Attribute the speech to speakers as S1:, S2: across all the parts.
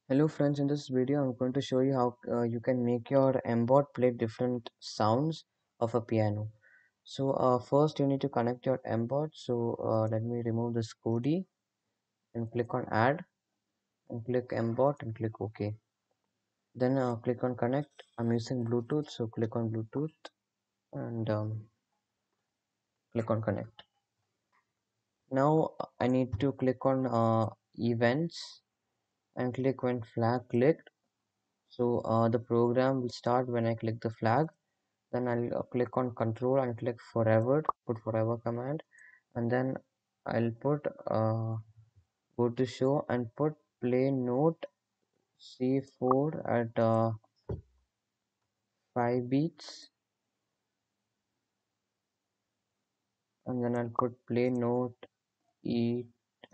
S1: Hello friends, in this video I'm going to show you how you can make your MBOT play different sounds of a piano. So first you need to connect your MBOT. So let me remove this Kodi and click on add and click MBOT and click OK. Then click on connect. I'm using Bluetooth, so click on Bluetooth and click on connect. Now I need to click on events and click when flag clicked. So the program will start when I click the flag. Then I'll click on control and click forever, put forever command, and then I'll put go to show and put play note C4 at 5 beats, and then I'll put play note E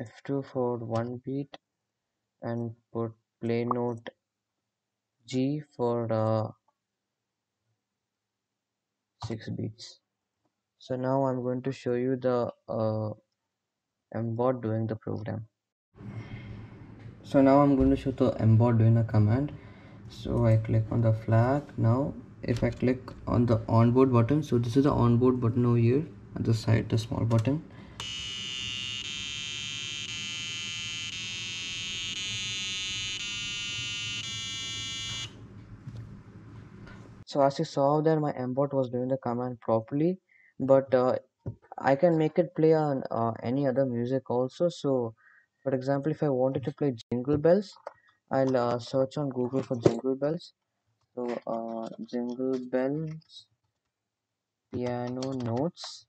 S1: F2 for 1 beat and put play note G for 6 beats. So now I'm going to show you the MBOT doing the program. So now I'm going to show the MBOT doing a command. So I click on the flag. Now if I click on the onboard button, so this is the onboard button over here at the side, the small button. So as you saw there, my MBOT was doing the command properly, but I can make it play on any other music also. So for example, if I wanted to play Jingle Bells, I'll search on Google for Jingle Bells. So Jingle Bells piano notes,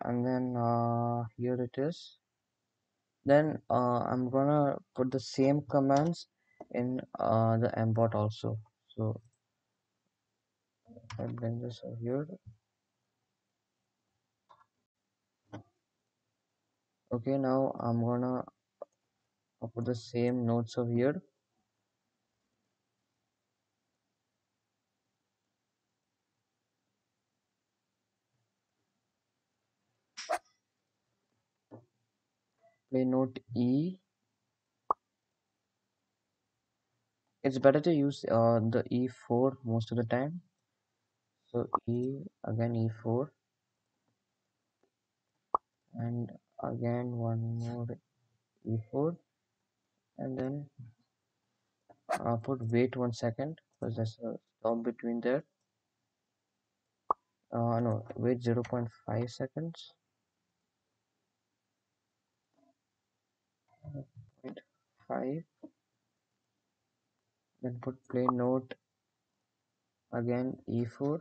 S1: and then here it is. Then I'm gonna put the same commands in the MBOT also. So I bring this over here. Okay, now I'm gonna put the same notes over here. Play note E. It's better to use the E4 most of the time. So E, again E4, and again one more E4, and then put wait 1 second because there's a stop between there. No, wait 0.5 seconds. 0.5, then put play note again E4,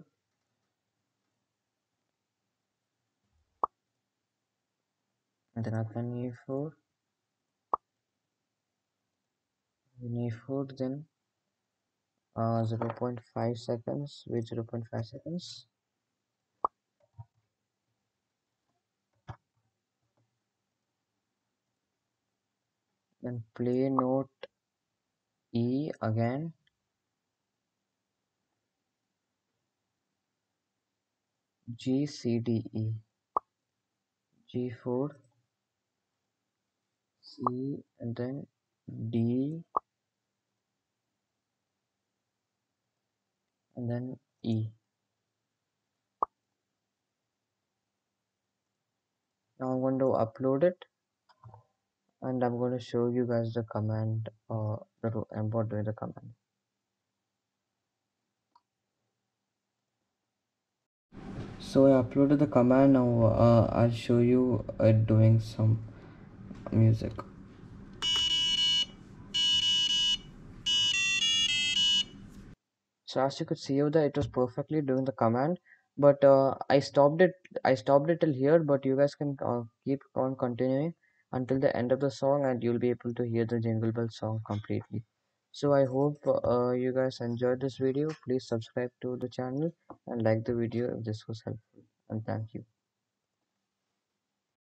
S1: and then again E4, then E4, then 0.5 seconds, wait 0.5 seconds, then play note E again, G C D E, G4, C, and then D, and then E. Now I'm going to upload it, and I'm going to show you guys the command, the MBOT doing the command. So I uploaded the command. Now I'll show you it doing some music. So as you could see over there, it was perfectly doing the command, but I stopped it. I stopped it till here, but you guys can keep on continuing until the end of the song, and you'll be able to hear the Jingle Bell song completely. So I hope you guys enjoyed this video. Please subscribe to the channel and like the video if this was helpful. And thank you.